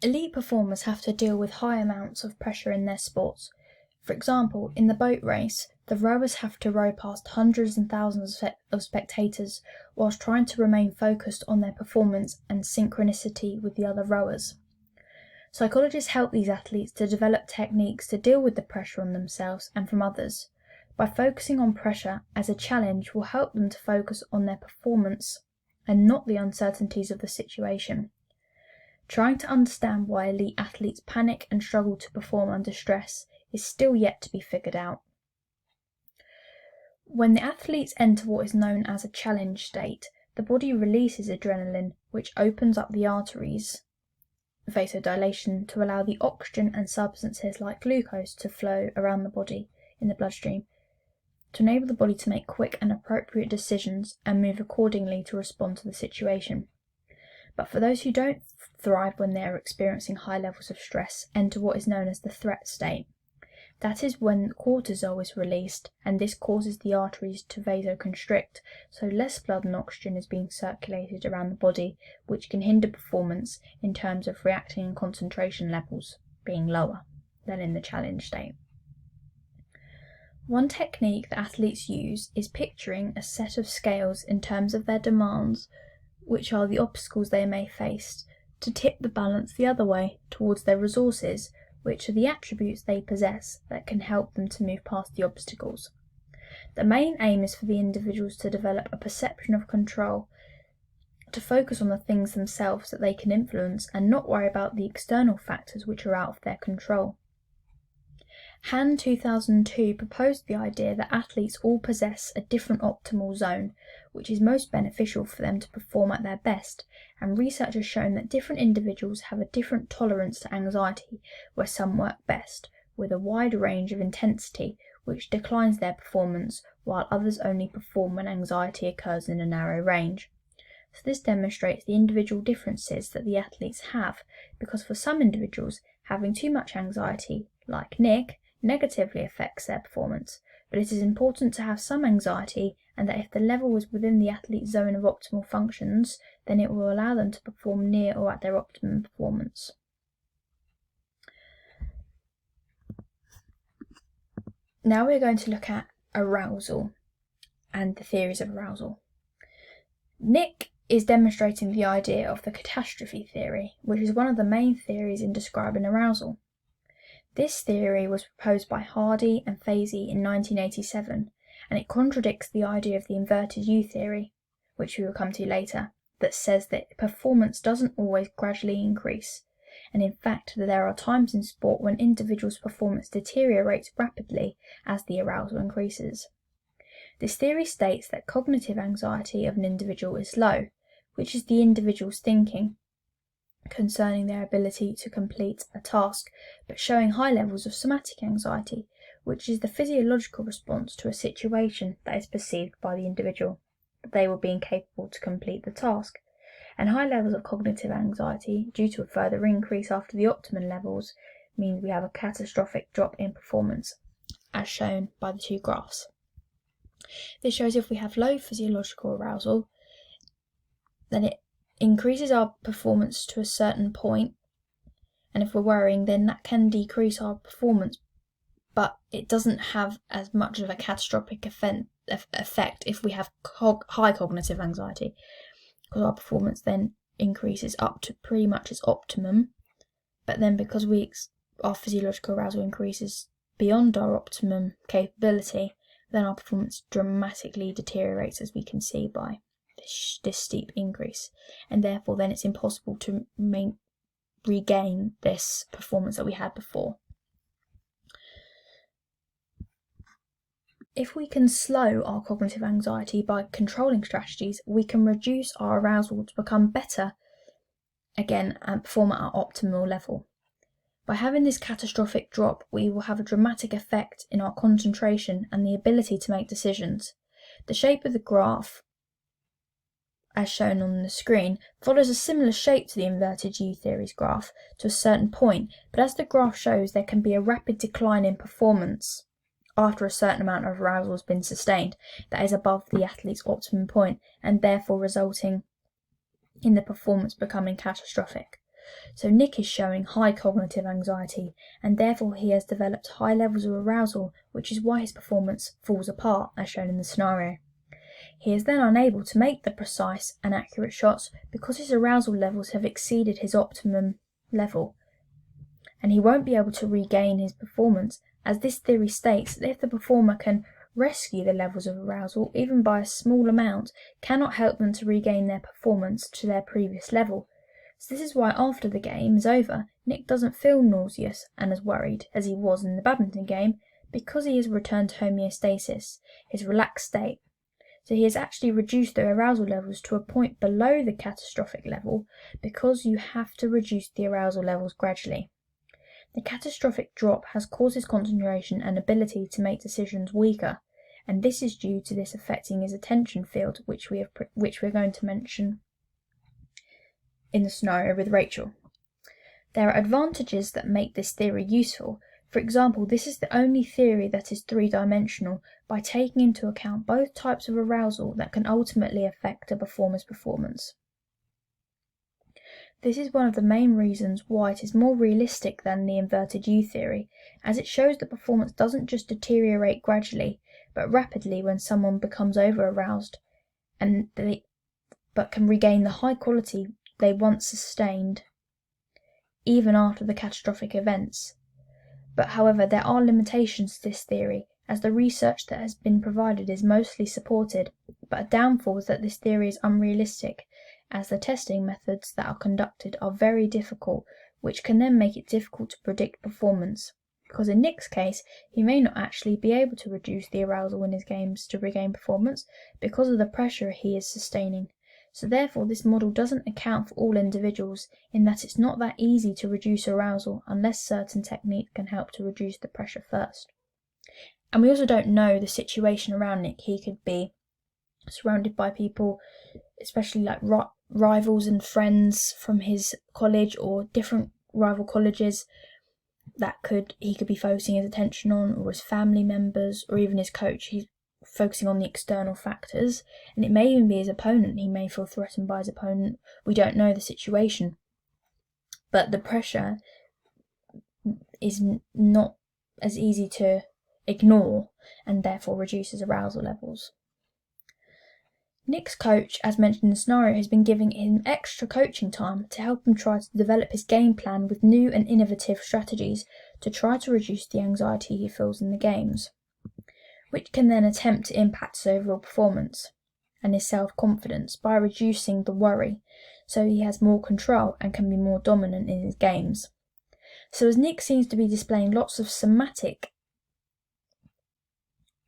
Elite performers have to deal with high amounts of pressure in their sports. For example, in the boat race, the rowers have to row past hundreds and thousands of spectators whilst trying to remain focused on their performance and synchronicity with the other rowers. Psychologists help these athletes to develop techniques to deal with the pressure on themselves and from others. By focusing on pressure as a challenge will help them to focus on their performance and not the uncertainties of the situation. Trying to understand why elite athletes panic and struggle to perform under stress is still yet to be figured out. When the athletes enter what is known as a challenge state, the body releases adrenaline, which opens up the arteries, vasodilation, to allow the oxygen and substances like glucose to flow around the body in the bloodstream, to enable the body to make quick and appropriate decisions and move accordingly to respond to the situation. But for those who don't thrive when they are experiencing high levels of stress, enter what is known as the threat state. That is when cortisol is released, and this causes the arteries to vasoconstrict, so less blood and oxygen is being circulated around the body, which can hinder performance in terms of reacting and concentration levels being lower than in the challenge state. One technique that athletes use is picturing a set of scales in terms of their demands, which are the obstacles they may face, to tip the balance the other way towards their resources, which are the attributes they possess that can help them to move past the obstacles. The main aim is for the individuals to develop a perception of control, to focus on the things themselves that they can influence and not worry about the external factors which are out of their control. Han 2002 proposed the idea that athletes all possess a different optimal zone, which is most beneficial for them to perform at their best, and research has shown that different individuals have a different tolerance to anxiety, where some work best, with a wide range of intensity, which declines their performance, while others only perform when anxiety occurs in a narrow range. So this demonstrates the individual differences that the athletes have, because for some individuals, having too much anxiety, like Nick, negatively affects their performance, but it is important to have some anxiety, and that if the level is within the athlete's zone of optimal functions, then it will allow them to perform near or at their optimum performance. Now we're going to look at arousal and the theories of arousal. Nick is demonstrating the idea of the catastrophe theory, which is one of the main theories in describing arousal. This theory was proposed by Hardy and Fazey in 1987, and it contradicts the idea of the inverted U theory, which we will come to later, that says that performance doesn't always gradually increase, and in fact there are times in sport when individuals' performance deteriorates rapidly as the arousal increases. This theory states that cognitive anxiety of an individual is low, which is the individual's thinking concerning their ability to complete a task, but showing high levels of somatic anxiety, which is the physiological response to a situation that is perceived by the individual, that they will be incapable to complete the task, and high levels of cognitive anxiety due to a further increase after the optimum levels means we have a catastrophic drop in performance, as shown by the two graphs. This shows if we have low physiological arousal, then it increases our performance to a certain point, and if we're worrying, then that can decrease our performance, but it doesn't have as much of a catastrophic effect if we have high cognitive anxiety, because our performance then increases up to pretty much its optimum, but then because our physiological arousal increases beyond our optimum capability, then our performance dramatically deteriorates, as we can see by this steep increase, and therefore then it's impossible to regain this performance that we had before. If we can slow our cognitive anxiety by controlling strategies, we can reduce our arousal to become better again and perform at our optimal level. By having this catastrophic drop, we will have a dramatic effect in our concentration and the ability to make decisions. The shape of the graph, as shown on the screen, follows a similar shape to the inverted U theory's graph to a certain point, but as the graph shows, there can be a rapid decline in performance after a certain amount of arousal has been sustained that is above the athlete's optimum point, and therefore resulting in the performance becoming catastrophic. So Nick is showing high cognitive anxiety, and therefore he has developed high levels of arousal, which is why his performance falls apart, as shown in the scenario. He is then unable to make the precise and accurate shots because his arousal levels have exceeded his optimum level, and he won't be able to regain his performance, as this theory states that if the performer can rescue the levels of arousal, even by a small amount, cannot help them to regain their performance to their previous level. So this is why after the game is over, Nick doesn't feel nauseous and as worried as he was in the badminton game, because he has returned to homeostasis, his relaxed state. So he has actually reduced the arousal levels to a point below the catastrophic level, because you have to reduce the arousal levels gradually. The catastrophic drop has caused his concentration and ability to make decisions weaker, and this is due to this affecting his attention field, which we're going to mention in the scenario with Rachel. There are advantages that make this theory useful. For example, this is the only theory that is three-dimensional by taking into account both types of arousal that can ultimately affect a performer's performance. This is one of the main reasons why it is more realistic than the inverted U theory, as it shows that performance doesn't just deteriorate gradually, but rapidly when someone becomes over-aroused, but can regain the high quality they once sustained, even after the catastrophic events. But however, there are limitations to this theory, as the research that has been provided is mostly supported, but a downfall is that this theory is unrealistic, as the testing methods that are conducted are very difficult, which can then make it difficult to predict performance, because in Nick's case, he may not actually be able to reduce the arousal in his games to regain performance because of the pressure he is sustaining. So therefore, this model doesn't account for all individuals, in that it's not that easy to reduce arousal unless certain techniques can help to reduce the pressure first. And we also don't know the situation around Nick. He could be surrounded by people, especially like rivals and friends from his college or different rival colleges that he could be focusing his attention on, or his family members, or even his coach. He's focusing on the external factors, and it may even be his opponent. He may feel threatened by his opponent. We don't know the situation, but the pressure is not as easy to ignore, and therefore reduces arousal levels. Nick's coach, as mentioned in the scenario, has been giving him extra coaching time to help him try to develop his game plan with new and innovative strategies to try to reduce the anxiety he feels in the games, which can then attempt to impact his overall performance and his self-confidence by reducing the worry, so he has more control and can be more dominant in his games. So as Nick seems to be displaying lots of somatic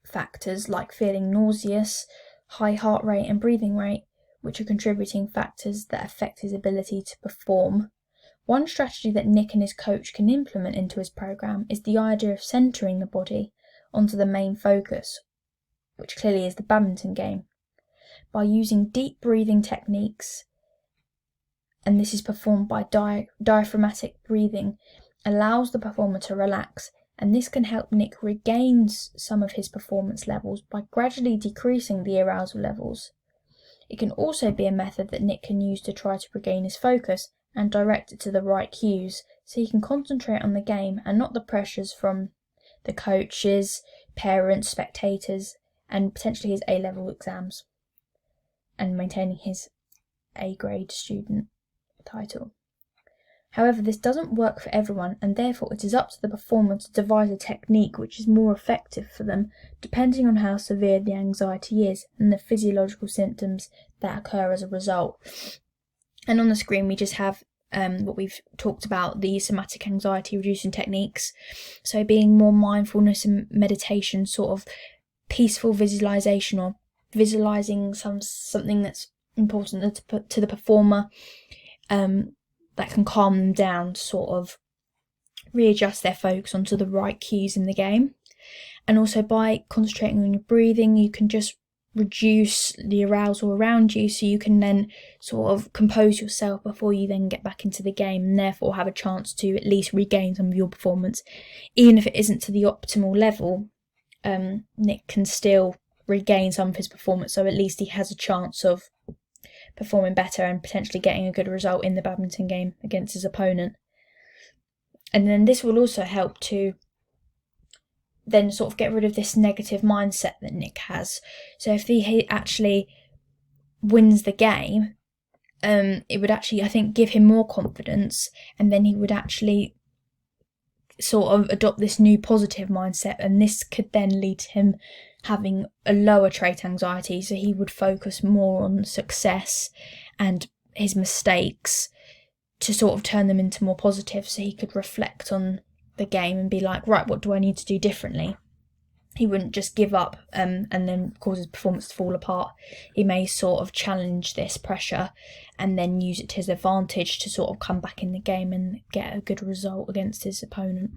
factors like feeling nauseous, high heart rate and breathing rate, which are contributing factors that affect his ability to perform, one strategy that Nick and his coach can implement into his program is the idea of centering the body onto the main focus, which clearly is the badminton game, by using deep breathing techniques, and this is performed by diaphragmatic breathing, allows the performer to relax, and this can help Nick regain some of his performance levels by gradually decreasing the arousal levels. It can also be a method that Nick can use to try to regain his focus and direct it to the right cues, so he can concentrate on the game and not the pressures from the coaches, parents, spectators, and potentially his A-level exams, and maintaining his A-grade student title. However, this doesn't work for everyone, and therefore it is up to the performer to devise a technique which is more effective for them, depending on how severe the anxiety is and the physiological symptoms that occur as a result. And on the screen we just have what we've talked about, the somatic anxiety reducing techniques. So being more mindfulness and meditation, sort of peaceful visualization, or visualizing something that's important to the performer, that can calm them down, to sort of readjust their focus onto the right cues in the game. And also by concentrating on your breathing, you can just reduce the arousal around you, so you can then sort of compose yourself before you then get back into the game, and therefore have a chance to at least regain some of your performance. Even if it isn't to the optimal level, Nick can still regain some of his performance, so at least he has a chance of performing better and potentially getting a good result in the badminton game against his opponent. And then this will also help to then sort of get rid of this negative mindset that Nick has. So if he actually wins the game, it would actually, I think, give him more confidence, and then he would actually sort of adopt this new positive mindset, and this could then lead to him having a lower trait anxiety, so he would focus more on success and his mistakes to sort of turn them into more positive, so he could reflect on the game and be like, right, what do I need to do differently? He wouldn't just give up and then cause his performance to fall apart. He may sort of challenge this pressure and then use it to his advantage to sort of come back in the game and get a good result against his opponent.